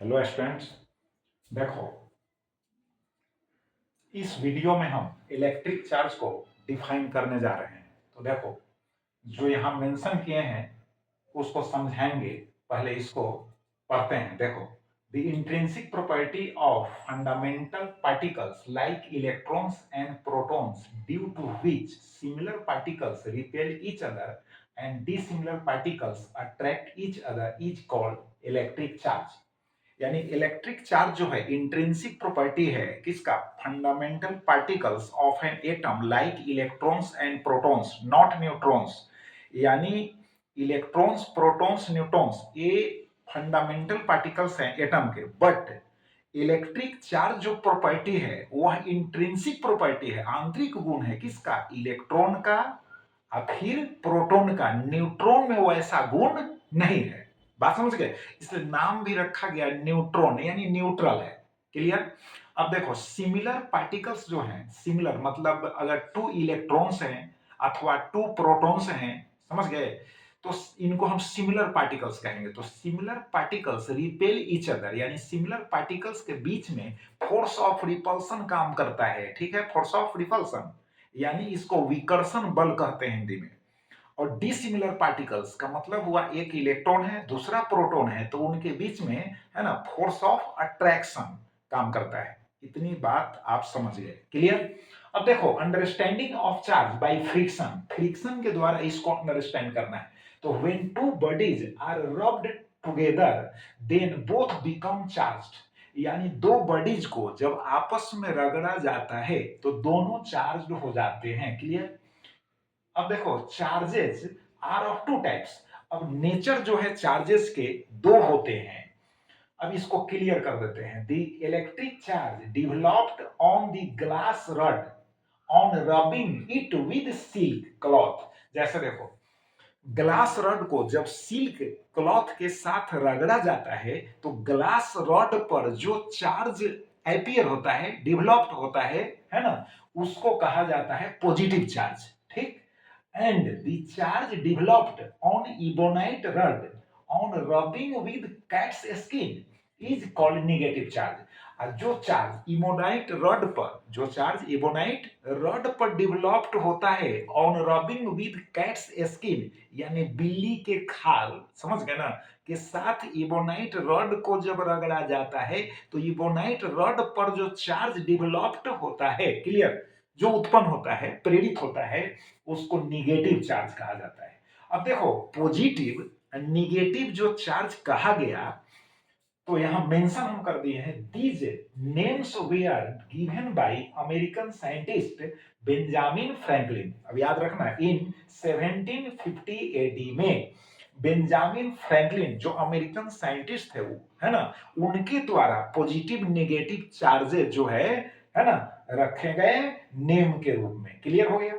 Hello students. देखो, इस video में हम इलेक्ट्रिक चार्ज को डिफाइन करने जा रहे हैं। तो देखो, जो यहाँ मेंशन किए हैं उसको समझाएंगे। पहले इसको पढ़ते हैं। देखो, the intrinsic property of fundamental particles like electrons and protons due to which similar particles repel each other and dissimilar particles attract each other is called electric charge. यानी इलेक्ट्रिक चार्ज जो है इंट्रिंसिक प्रॉपर्टी है किसका, fundamental particles of an atom like electrons and protons, not neutrons. यानी electrons, protons, neutrons ये fundamental particles हैं atom के, but electric charge जो प्रॉपर्टी है वह इंट्रिंसिक प्रॉपर्टी है, आंतरिक गुण है किसका, इलेक्ट्रॉन का और फिर प्रोटॉन का। न्यूट्रॉन में वैसा गुण नहीं है। बात समझ गए? इसलिए नाम भी रखा गया न्यूट्रॉन, यानी न्यूट्रल है। क्लियर? अब देखो, सिमिलर पार्टिकल्स जो हैं, सिमिलर मतलब अगर 2 इलेक्ट्रॉन्स हैं अथवा 2 प्रोटॉन्स हैं, समझ गए, तो इनको हम सिमिलर पार्टिकल्स कहेंगे। तो similar particles repel each other, यानी सिमिलर पार्टिकल्स के बीच में फोर्स ऑफ रिपल्सन काम करता है। ठीक है, फोर्स ऑफ रिपल्सन, यानी इसको विकर्षण बल कहते हैं हिंदी में। और डिसिमिलर पार्टिकल्स का मतलब हुआ एक इलेक्ट्रॉन है दूसरा प्रोटॉन है, तो उनके बीच में है ना फोर्स ऑफ अट्रैक्शन काम करता है। इतनी बात आप समझ गए? क्लियर? अब देखो, understanding of charge by friction, friction के द्वारा इसको अंडरस्टैंड करना है। तो when two bodies are rubbed together then both become charged. यानी दो बॉडीज को जब आपस में रगड़ा जाता है तो दोनों चार्ज्ड हो जाते हैं। क्लियर? अब देखो, charges are of two types. अब नेचर जो है चार्जेस के दो होते हैं। अब इसको क्लियर कर देते हैं। The electric charge developed on the glass rod on rubbing it with silk cloth. जैसे देखो, ग्लास रड को जब सिल्क क्लॉथ के साथ रगड़ा जाता है तो ग्लास रड पर जो चार्ज एपियर होता है, डेवलप्ड होता है ना, उसको कहा जाता है पॉजिटिव चार्ज। ठीक? and the charge developed on ebonite rod on rubbing with cat's skin is called negative charge। और जो चार्ज इमोनाइट रड पर, जो चार्ज इबोनाइट रड पर डेवलप्ड होता है on rubbing with cats skin, यानी बिल्ली के खाल, समझ गए ना, के साथ इबोनाइट रड को जब रगड़ा जाता है तो इबोनाइट रड पर जो चार्ज डेवलप्ड होता है, क्लियर, जो उत्पन्न होता है, प्रेरित होता है, उसको निगेटिव चार्ज कहा जाता है। अब देखो, पॉजिटिव निगेटिव जो चार्ज कहा गया, तो यहां मेंशन हम कर दिए हैं, these names were given by American scientist Benjamin Franklin. अब याद रखना, इन 1750 एडी में बेंजामिन फ्रैंकलिन जो अमेरिकन साइंटिस्ट थे, वो है ना, उनके द्वारा पॉजिटिव नेगेटिव चार्जेस जो है ना, रखे गए नेम के रूप में। क्लियर हो गया?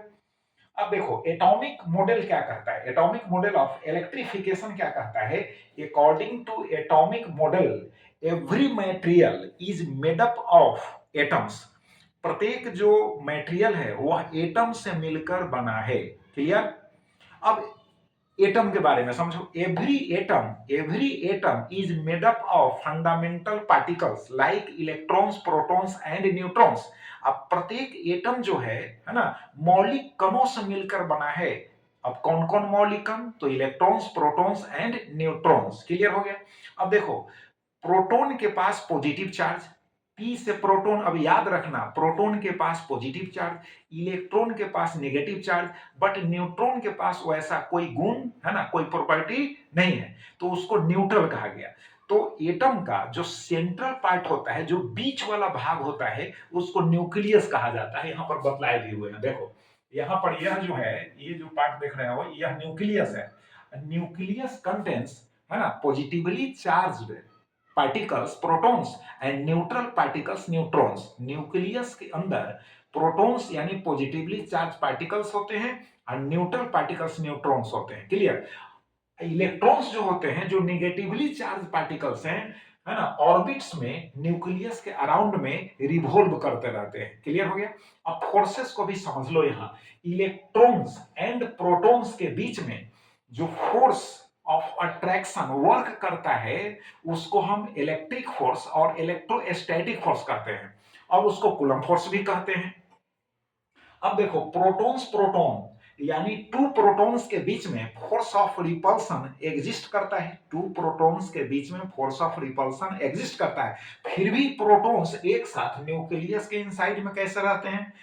अब देखो, एटॉमिक मॉडल क्या कहता है, एटॉमिक मॉडल ऑफ इलेक्ट्रिफिकेशन क्या कहता है, according to atomic model every material is made up of atoms. प्रत्येक जो मटेरियल है वह एटम से मिलकर बना है। क्लियर? अब एटम के बारे में समझो। Every atom is made up of fundamental particles like electrons, protons and neutrons. अब प्रत्येक एटम जो है ना, मौलिक कणों से मिलकर बना है। अब कौन कौन मौलिक कण, तो electrons, protons and neutrons. Clear हो गया? अब देखो, प्रोटॉन के पास पॉजिटिव चार्ज, पी से प्रोटॉन, अब याद रखना, प्रोटॉन के पास पॉजिटिव चार्ज, इलेक्ट्रॉन के पास नेगेटिव चार्ज, बट न्यूट्रॉन के पास वैसा कोई गुण है ना, कोई प्रॉपर्टी नहीं है, तो उसको न्यूट्रल कहा गया। तो एटम का जो सेंट्रल पार्ट होता है, जो बीच वाला भाग होता है, उसको न्यूक्लियस कहा जाता है। यहां पर बतलाए भी हुए हैं। देखो, यहां पर यह जो है, ये जो पार्ट देख रहे हो, यह न्यूक्लियस है। न्यूक्लियस कंटेंट्स, है ना, positively charged particles, protons and neutral particles, neutrons. Nucleus के अंदर प्रोटॉन्स यानी पॉजिटिवली चार्ज पार्टिकल्स होते हैं और न्यूट्रल पार्टिकल्स न्यूट्रॉन्स होते हैं। क्लियर? इलेक्ट्रॉन्स जो होते हैं, जो निगेटिवली चार्ज पार्टिकल्स हैं, है ना, ऑर्बिट्स में न्यूक्लियस के अराउंड में रिवॉल्व करते रहते हैं। क्लियर हो गया? अब फोर्सेस को भी समझ लो। यहां इलेक्ट्रॉन्स एंड प्रोटॉन्स के बीच में जो फोर्स ऑफ अट्रैक्शन वर्क करता है, उसको हम इलेक्ट्रिक फोर्स और इलेक्ट्रोस्टैटिक फोर्स कहते हैं, और उसको कूलम फोर्स भी कहते हैं। अब देखो, प्रोटॉन्स प्रोटॉन यानी टू प्रोटॉन्स के बीच में फोर्स ऑफ रिपल्सन एग्जिस्ट करता है। टू प्रोटॉन्स के बीच में फोर्स ऑफ रिपल्सन एग्जिस्ट करता है, फिर भी प्रोटॉन्स एक साथ न्यूक्लियस के इनसाइड में कैसे रहते हैं,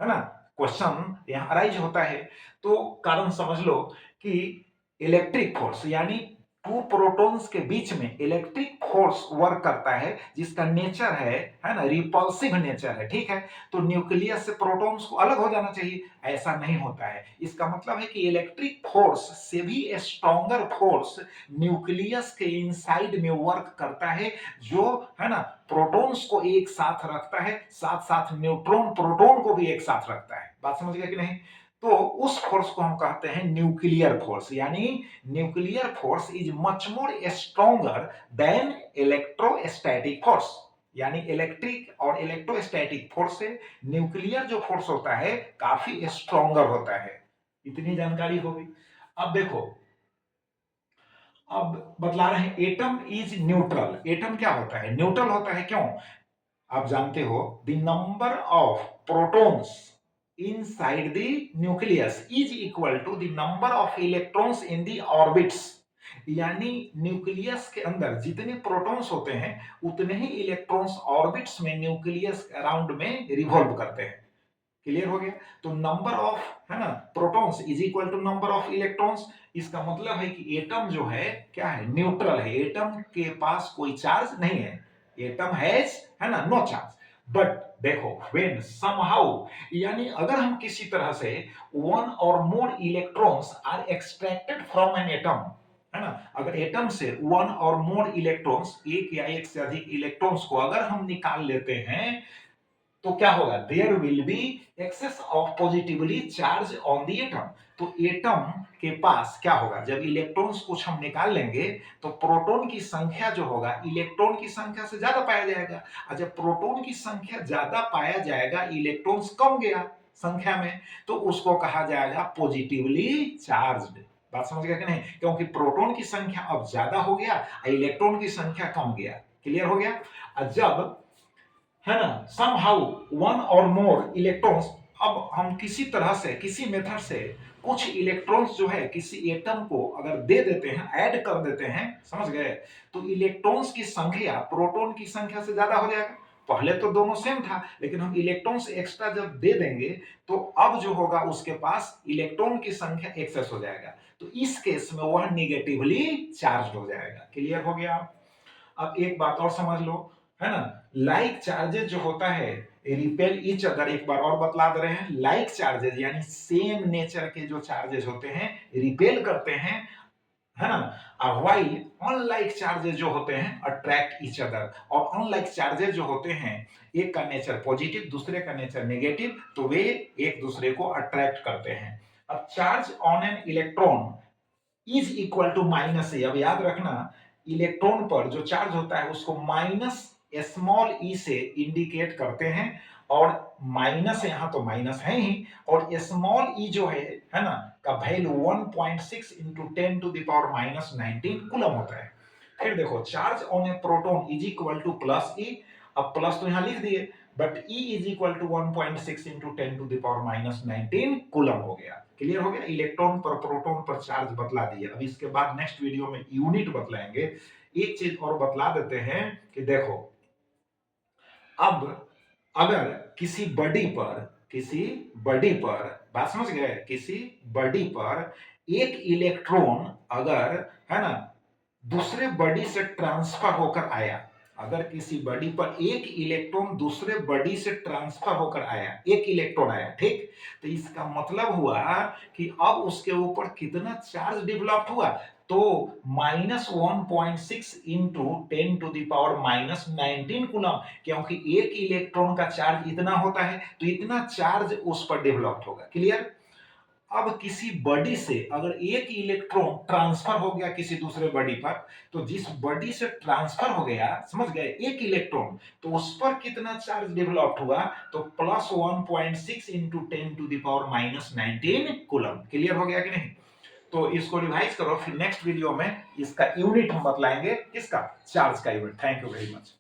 है ना, क्वेश्चन यहां अराइज होता है। तो कारण समझ लो कि इलेक्ट्रिक फोर्स यानी टू प्रोटॉन्स के बीच में इलेक्ट्रिक फोर्स वर्क करता है, जिसका नेचर है ना, रिपल्सिव नेचर है, ठीक है। तो न्यूक्लियस से प्रोटॉन्स को अलग हो जाना चाहिए, ऐसा नहीं होता है। इसका मतलब है कि इलेक्ट्रिक फोर्स से भी स्ट्रॉन्गर फोर्स न्यूक्लियस के इनसाइड में वर्क करता है, जो है ना प्रोटॉन्स को एक साथ रखता है, साथ साथ न्यूट्रॉन प्रोटॉन को भी एक साथ रखता है। बात समझ गया कि नहीं? तो उस फोर्स को हम कहते हैं न्यूक्लियर फोर्स, यानी nuclear force is much more stronger than electrostatic force. यानी इलेक्ट्रिक और इलेक्ट्रोस्टैटिक फोर्स से न्यूक्लियर जो फोर्स होता है काफी स्ट्रॉन्गर होता है। इतनी जानकारी होगी। अब देखो, अब बतला रहे हैं एटम इज न्यूट्रल। एटम क्या होता है? न्यूट्रल होता है। क्यों? आप जानते हो, the number of protons inside the nucleus is equal to the number of electrons in the orbits. यानी न्यूक्लियस के अंदर जितने प्रोटॉन्स होते हैं उतने ही इलेक्ट्रॉन्स ऑर्बिट्स में न्यूक्लियस अराउंड में रिवॉल्व करते हैं। क्लियर हो गया? तो नंबर ऑफ, है ना, protons is equal to number of electrons. इसका मतलब है कि एटम जो है क्या है? न्यूट्रल है। एटम के पास कोई चार्ज नहीं है। एटम हैज, है ना, नो चार्ज। बट देखो, व्हेन समहाउ, यानी अगर हम किसी तरह से वन और more electrons are extracted from an atom, है ना, अगर एटम से वन और मोर इलेक्ट्रॉन्स, एक या एक से अधिक इलेक्ट्रॉन्स को अगर हम निकाल लेते हैं, तो क्या होगा? There will be excess of positively charge on the atom. तो एटम के पास क्या होगा? जब इलेक्ट्रॉन्स कुछ हम निकाल लेंगे तो प्रोटॉन की संख्या जो होगा इलेक्ट्रॉन की संख्या से ज्यादा पाया जाएगा, और जब प्रोटॉन की संख्या ज्यादा पाया जाएगा, इलेक्ट्रॉन्स कम गया संख्या में, तो उसको कहा जाएगा पॉजिटिवली चार्ज्ड। बात समझ गया कि नहीं? क्योंकि प्रोटॉन की संख्या अब ज्यादा हो गया, इलेक्ट्रॉन की संख्या कम गया। क्लियर हो गया? जब, है ना, somehow वन और मोर इलेक्ट्रॉन्स, अब हम किसी तरह से, किसी मेथड से कुछ इलेक्ट्रॉन्स जो है किसी एटम को अगर दे देते हैं, ऐड कर देते हैं, समझ गए, तो इलेक्ट्रॉन्स की संख्या प्रोटॉन की संख्या से ज्यादा हो जाएगा। पहले तो दोनों सेम था, लेकिन हम इलेक्ट्रॉन्स एक्स्ट्रा जब दे देंगे तो अब जो होगा उसके पास इलेक्ट्रॉन की संख्या एक्सेस हो जाएगा, तो इस केस में वह निगेटिवली चार्ज हो जाएगा। क्लियर हो गया? अब एक बात और समझ लो, है ना, लाइक चार्जेस जो होता है रिपेल ईच अदर। एक बार और बतला दे रहे हैं, लाइक चार्जेस यानी सेम नेचर के जो चार्जेस होते हैं रिपेल करते हैं, है ना, और व्हाइल अनलाइक चार्जेस जो होते हैं अट्रैक्ट ईच अदर। और अनलाइक चार्जेस जो होते हैं, एक का नेचर पॉजिटिव दूसरे का नेचर नेगेटिव, तो वे एक दूसरे को अट्रैक्ट करते हैं। अब charge on an electron is equal to minus E. अब याद रखना, इलेक्ट्रॉन पर जो चार्ज होता है उसको माइनस स्मॉल ई से इंडिकेट करते हैं, और माइनस यहां तो माइनस है ही, और स्मॉल ई जो है ना, का value 1.6 into 10 to the power minus 19 coulomb होता है। फिर देखो, charge on a proton is equal to plus E. अब प्लस तो यहां लिख दिए, but E is equal to 1.6 into 10 to the power minus 19 coulomb हो गया। क्लियर हो गया? इलेक्ट्रॉन पर प्रोटॉन पर चार्ज बतला दिया। अब इसके बाद नेक्स्ट वीडियो में यूनिट बतलाएंगे। एक चीज और बतला देते हैं कि देखो, अब अगर किसी बॉडी पर बात समझ गए, किसी बॉडी पर एक इलेक्ट्रॉन अगर, है ना, दूसरे बॉडी से ट्रांसफर होकर आया, अगर किसी बॉडी पर एक इलेक्ट्रॉन दूसरे बॉडी से ट्रांसफर होकर आया, एक इलेक्ट्रॉन आया, ठीक, तो इसका मतलब हुआ कि अब उसके ऊपर कितना चार्ज डेवलप हुआ? तो -1.6 into 10 to the power minus 19 coulomb, क्योंकि एक इलेक्ट्रॉन का चार्ज इतना होता है, तो इतना चार्ज उस पर डेवलप होगा। क्लियर? अब किसी बॉडी से अगर एक इलेक्ट्रॉन ट्रांसफर हो गया किसी दूसरे बॉडी पर, तो जिस बॉडी से ट्रांसफर हो गया, समझ गए, एक इलेक्ट्रॉन, तो उस पर कितना चार्ज डेवलप हुआ? तो plus 1.6 into 10 to the power minus 19 coulomb. Clear हो गया कि नहीं? तो इसको रिवाइज करो, फिर नेक्स्ट वीडियो में इसका यूनिट हम बतलाएंगे, किसका, चार्ज का unit. Thank you very much.